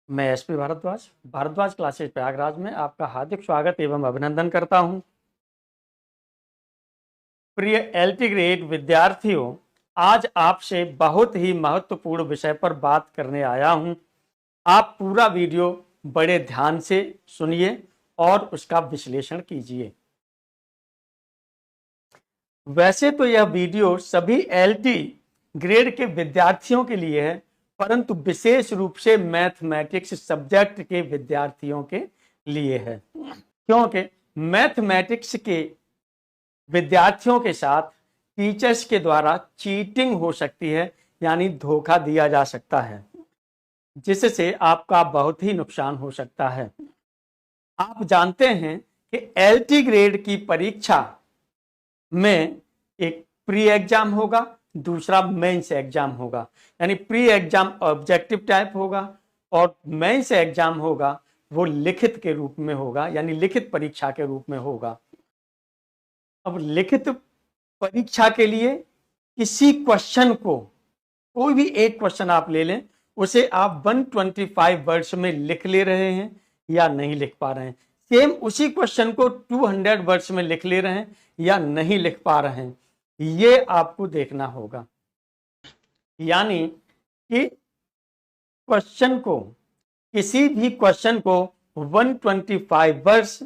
मैं SP Bhardwaj Bhardwaj classes Prayagraj में आपका हार्दिक स्वागत एवं अभिनंदन करता हूं। प्रिय एलटी ग्रेड विद्यार्थियों, आज आपसे बहुत ही महत्वपूर्ण विषय पर बात करने आया हूं। आप पूरा वीडियो बड़े ध्यान से सुनिए और उसका विश्लेषण कीजिए। वैसे तो यह वीडियो सभी एलटी ग्रेड के विद्यार्थियों के लिए है, परंतु विशेष रूप से मैथमेटिक्स सब्जेक्ट के विद्यार्थियों के लिए है, क्योंकि मैथमेटिक्स के विद्यार्थियों के साथ टीचर्स के द्वारा चीटिंग हो सकती है, यानी धोखा दिया जा सकता है, जिससे आपका बहुत ही नुकसान हो सकता है। आप जानते हैं कि एलटी ग्रेड की परीक्षा में एक प्री एग्जाम होगा, दूसरा मेंस एग्जाम होगा। यानी प्री एग्जाम ऑब्जेक्टिव टाइप होगा और मेंस एग्जाम होगा वो लिखित के रूप में होगा, यानी लिखित परीक्षा के रूप में होगा। अब लिखित परीक्षा के लिए किसी क्वेश्चन को, कोई भी एक क्वेश्चन आप ले लें, उसे आप 125 वर्ड्स में लिख ले रहे हैं या नहीं लिख पा रहे हैं। सेम उसी क्वेश्चन को 200 वर्ड्स में लिख ले रहे हैं या नहीं लिख पा रहे हैं, ये आपको देखना होगा। यानी कि क्वेश्चन को, किसी भी क्वेश्चन को 125 वर्ड्स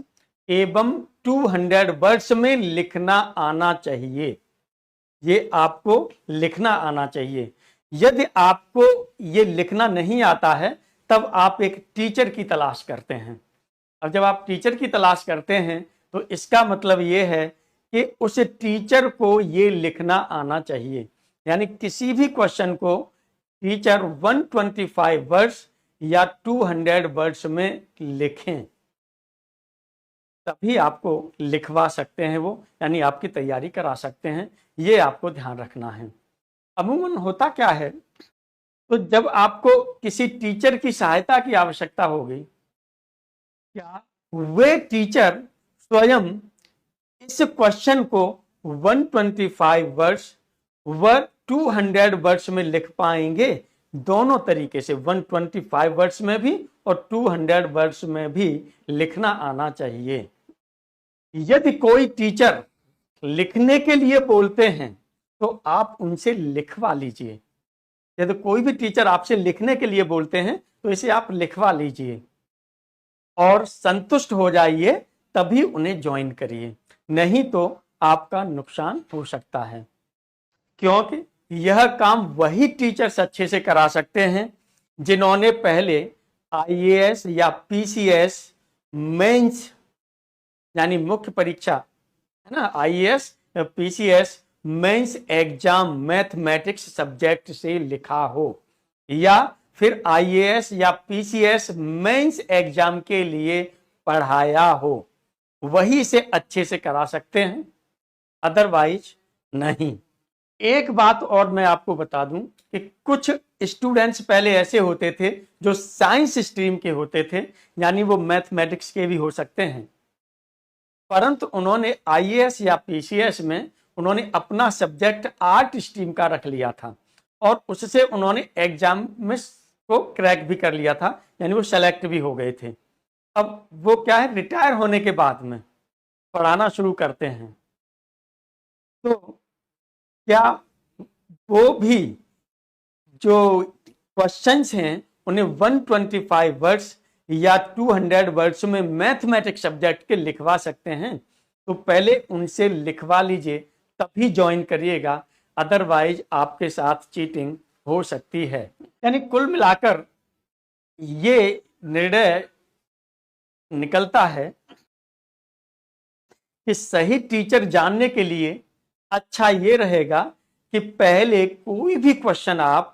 एवं 200 वर्ड्स में लिखना आना चाहिए। ये आपको लिखना आना चाहिए। यदि आपको ये लिखना नहीं आता है, तब आप एक टीचर की तलाश करते हैं। अब जब आप टीचर की तलाश करते हैं तो इसका मतलब ये है कि उस टीचर को ये लिखना आना चाहिए। यानी किसी भी क्वेश्चन को टीचर 125 वर्ड्स या 200 वर्ड्स में लिखें, तभी आपको लिखवा सकते हैं वो, यानी आपकी तैयारी करा सकते हैं। ये आपको ध्यान रखना है। अमूमन होता क्या है, तो जब आपको किसी टीचर की सहायता की आवश्यकता होगी, क्या वे टीचर स्वयं इस क्वेश्चन को 125 वर्ड्स व 200 वर्ड्स में लिख पाएंगे? दोनों तरीके से, 125 वर्ड्स में भी और 200 वर्ड्स में भी लिखना आना चाहिए। यदि कोई टीचर लिखने के लिए बोलते हैं तो आप उनसे लिखवा लीजिए। यदि कोई भी टीचर आपसे लिखने के लिए बोलते हैं तो इसे आप लिखवा लीजिए और संतुष्ट हो जाइए, तभी उन्हें ज्वाइन करिए, नहीं तो आपका नुकसान हो सकता है। क्योंकि यह काम वही टीचर्स अच्छे से करा सकते हैं जिन्होंने पहले आईएएस या पीसीएस मेंस, यानी मुख्य परीक्षा है ना, आईएएस या PCS mains exam mathematics subject से लिखा हो, या फिर आईएएस या पीसीएस मेंस एग्जाम के लिए पढ़ाया हो, वही से अच्छे से करा सकते हैं, अदरवाइज नहीं। एक बात और मैं आपको बता दूं कि कुछ स्टूडेंट्स पहले ऐसे होते थे जो साइंस स्ट्रीम के होते थे, यानी वो मैथमेटिक्स के भी हो सकते हैं, परंतु उन्होंने आईएएस या पीसीएस में उन्होंने अपना सब्जेक्ट आर्ट स्ट्रीम का रख लिया था और उससे उन्होंने एग्जाम में को क्रैक भी कर लिया था, यानी वो सेलेक्ट भी हो गए थे। अब वो क्या है, रिटायर होने के बाद में पढ़ाना शुरू करते हैं, तो क्या वो भी जो क्वेश्चंस हैं उन्हें 125 वर्ड्स या 200 वर्ड्स में मैथमेटिक्स सब्जेक्ट के लिखवा सकते हैं? तो पहले उनसे लिखवा लीजिए, तभी ज्वाइन करिएगा, अदरवाइज आपके साथ चीटिंग हो सकती है। यानी कुल मिलाकर ये निर्णय निकलता है कि सही टीचर जानने के लिए अच्छा ये रहेगा कि पहले कोई भी क्वेश्चन आप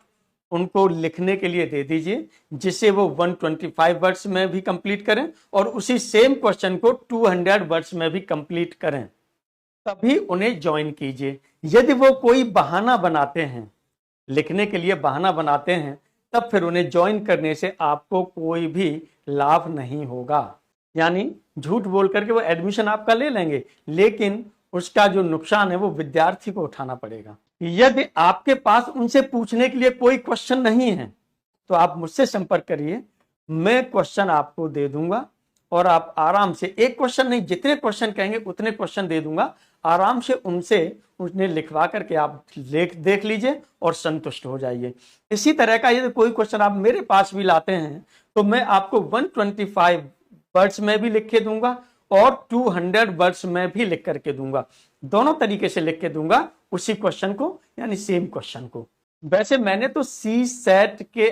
उनको लिखने के लिए दे दीजिए, जिसे वो 125 वर्ड्स में भी कंप्लीट करें और उसी सेम क्वेश्चन को 200 वर्ड्स में भी कंप्लीट करें, तभी उन्हें ज्वाइन कीजिए। यदि वो कोई बहाना बनाते हैं, लिखने के लिए बहाना बनाते हैं, तब फिर उन्हें ज्वाइन करने से आपको कोई भी लाभ नहीं होगा। यानी झूठ बोल करके वो एडमिशन आपका ले लेंगे, लेकिन उसका जो नुकसान है वो विद्यार्थी को उठाना पड़ेगा। यदि आपके पास उनसे पूछने के लिए कोई क्वेश्चन नहीं है तो आप मुझसे संपर्क करिए, मैं क्वेश्चन आपको दे दूंगा और आप आराम से, एक क्वेश्चन नहीं, जितने क्वेश्चन कहेंगे उतने क्वेश्चन दे दूंगा, आराम से उनसे उसने लिखवा करके आप देख लीजिए और संतुष्ट हो जाइए। इसी तरह का यदि कोई क्वेश्चन आप मेरे पास भी लाते हैं तो मैं आपको 125 वर्ड्स में भी लिख के दूंगा और 200 वर्ड्स में भी लिख करके दूंगा, दोनों तरीके से लिख के दूंगा उसी क्वेश्चन को, यानी सेम क्वेश्चन को। वैसे मैंने तो सी सेट के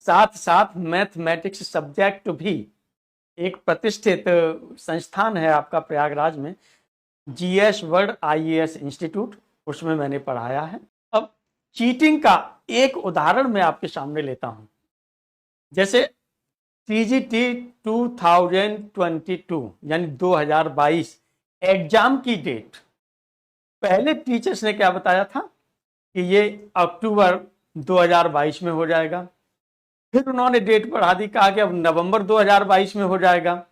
साथ साथ मैथमेटिक्स सब्जेक्ट भी, एक प्रतिष्ठित संस्थान है आपका प्रयागराज में, जीएस वर्ल्ड आईएएस इंस्टीट्यूट, उसमें मैंने पढ़ाया है। अब चीटिंग का एक उदाहरण मैं आपके सामने लेता हूं। जैसे टीजीटी 2022 यानी 2022 एग्जाम की डेट, पहले टीचर्स ने क्या बताया था कि ये अक्टूबर 2022 में हो जाएगा, फिर उन्होंने डेट बढ़ा दी, कहा कि अब नवंबर 2022 में हो जाएगा।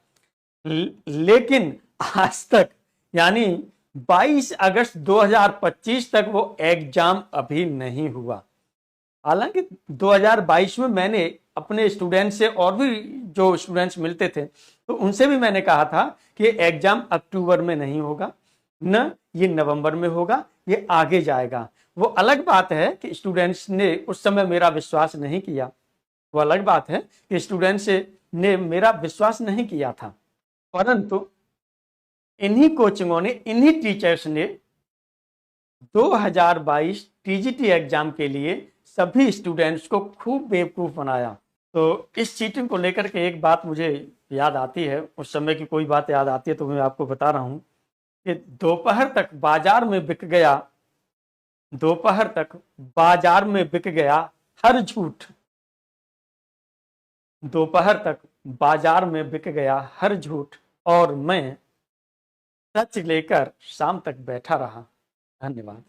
लेकिन आज तक यानी 22 अगस्त 2025 तक वो एग्जाम अभी नहीं हुआ। हालांकि 2022 में मैंने अपने स्टूडेंट से, और भी जो स्टूडेंट्स मिलते थे, तो उनसे भी मैंने कहा था कि एग्जाम अक्टूबर में नहीं होगा, न ये नवंबर में होगा, ये आगे जाएगा। वो अलग बात है कि स्टूडेंट्स ने उस समय मेरा विश्वास नहीं किया, वो अलग बात है कि स्टूडेंट्स ने मेरा विश्वास नहीं किया था, परंतु इन्हीं कोचिंगों ने, इन्हीं टीचर्स ने 2022 टीजीटी एग्जाम के लिए सभी स्टूडेंट्स को खूब बेवकूफ बनाया। तो इस चीटिंग को लेकर के एक बात मुझे याद आती है, उस समय की कोई बात याद आती है तो मैं आपको बता रहा हूं कि दोपहर तक बाजार में बिक गया, दोपहर तक बाजार में बिक गया हर झूठ, दोपहर तक बाजार में बिक गया हर झूठ, और मैं सच लेकर शाम तक बैठा रहा। धन्यवाद।